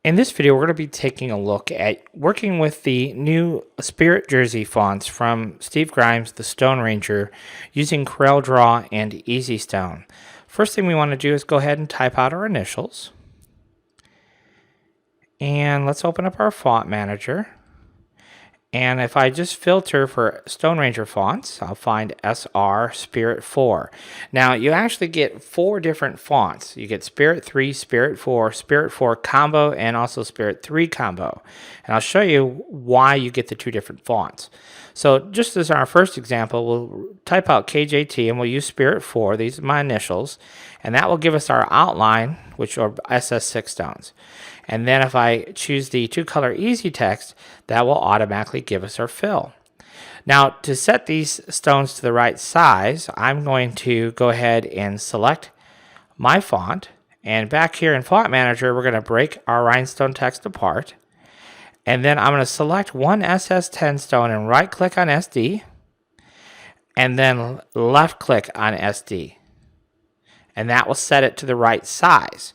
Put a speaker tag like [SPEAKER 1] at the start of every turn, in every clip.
[SPEAKER 1] In this video, we're going to be taking a look at working with the new Spirit Jersey fonts from Steve Grimes, the Stone Ranger, using CorelDRAW and EasyStone. First thing we want to do is go ahead and type out our initials. And let's open up our font manager. And if I just filter for Stone Ranger fonts, I'll find SR Spirit 4. Now, you actually get 4 different fonts. You get Spirit 3, Spirit 4 Combo, and also Spirit 3 Combo. And I'll show you why you get the 2 different fonts. So just as our first example, we'll type out KJT and we'll use Spirit 4. These are my initials. And that will give us our outline, which are SS6 stones. And then if I choose the 2-color easy text, that will automatically give us our fill. Now, to set these stones to the right size, I'm going to go ahead and select my font. And back here in Font Manager, we're going to break our rhinestone text apart. And then I'm going to select one SS10 stone and right-click on SD. And then left-click on SD. And that will set it to the right size.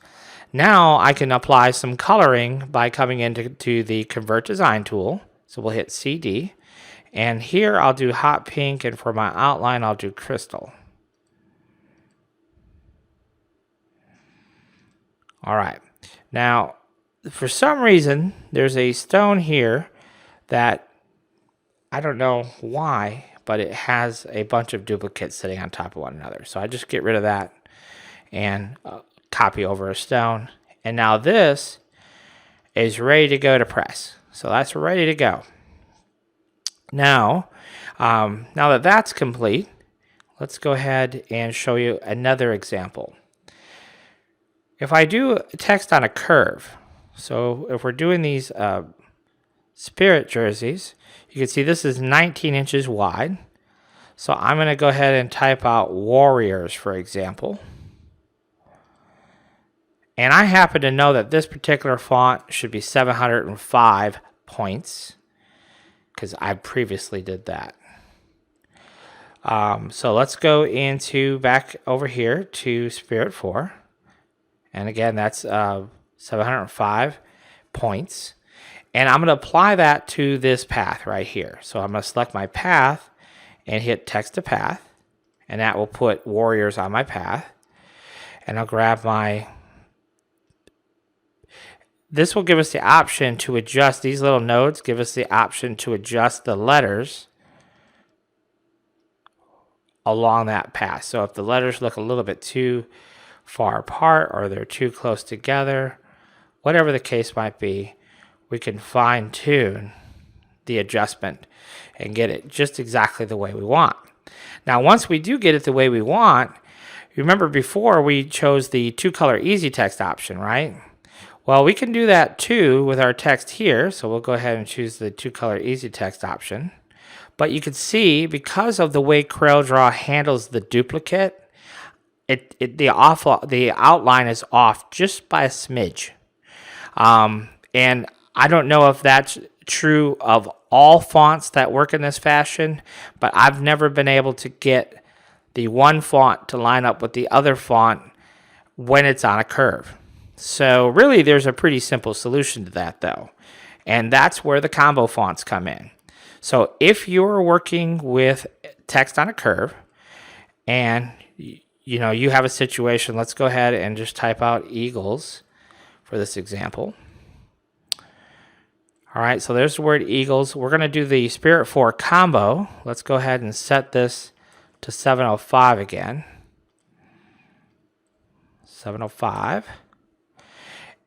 [SPEAKER 1] Now I can apply some coloring by coming into the Convert Design tool. So we'll hit CD. And here I'll do hot pink, and for my outline I'll do crystal. All right. Now, for some reason, there's a stone here that I don't know why, but it has a bunch of duplicates sitting on top of one another. So I just get rid of that and copy over a stone. And now this is ready to go to press. So that's ready to go. Now that that's complete, let's go ahead and show you another example. If I do text on a curve, so if we're doing these Spirit jerseys, you can see this is 19 inches wide. So I'm going to go ahead and type out Warriors, for example. And I happen to know that this particular font should be 705 points because I previously did that. So let's go into back over here to Spirit 4. And again, that's 705 points. And I'm going to apply that to this path right here. So I'm going to select my path and hit Text to Path. And that will put Warriors on my path. And I'll grab my... This will give us the option to adjust, these little nodes give us the option to adjust the letters along that path. So if the letters look a little bit too far apart or they're too close together, whatever the case might be, we can fine tune the adjustment and get it just exactly the way we want. Now, once we do get it the way we want, remember before we chose the 2-color easy text option, right? Well, we can do that too with our text here. So we'll go ahead and choose the 2-color easy text option. But you can see, because of the way CorelDRAW handles the duplicate, the outline is off just by a smidge. And I don't know if that's true of all fonts that work in this fashion, but I've never been able to get the one font to line up with the other font when it's on a curve. So really, there's a pretty simple solution to that, though. And that's where the combo fonts come in. So if you're working with text on a curve and you have a situation, let's go ahead and just type out Eagles for this example. All right, so there's the word Eagles. We're going to do the Spirit 4 combo. Let's go ahead and set this to 705 again. 705.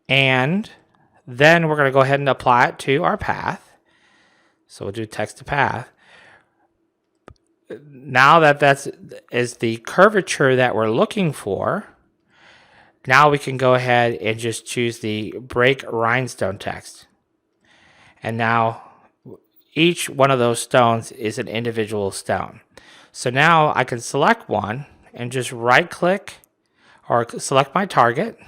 [SPEAKER 1] And then we're going to go ahead and apply it to our path. So we'll do text to path. Now that is the curvature that we're looking for, now we can go ahead and just choose the break rhinestone text. And now each one of those stones is an individual stone. So now I can select one and just right-click or select my target.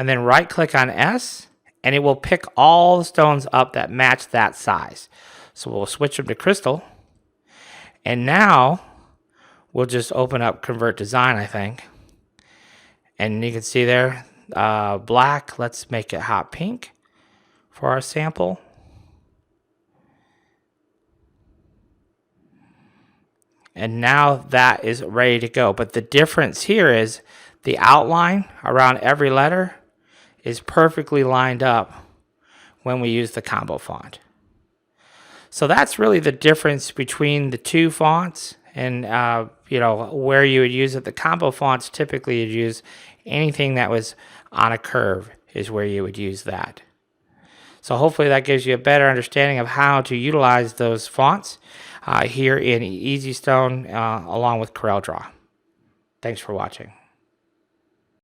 [SPEAKER 1] And then right-click on S, and it will pick all the stones up that match that size. So we'll switch them to crystal. And now we'll just open up Convert Design, I think. And you can see there, black. Let's make it hot pink for our sample. And now that is ready to go. But the difference here is the outline around every letter is perfectly lined up when we use the combo font. So that's really the difference between the two fonts, and where you would use it. The combo fonts, typically you'd use anything that was on a curve is where you would use that. So hopefully that gives you a better understanding of how to utilize those fonts here in EasyStone along with CorelDRAW. Thanks for watching.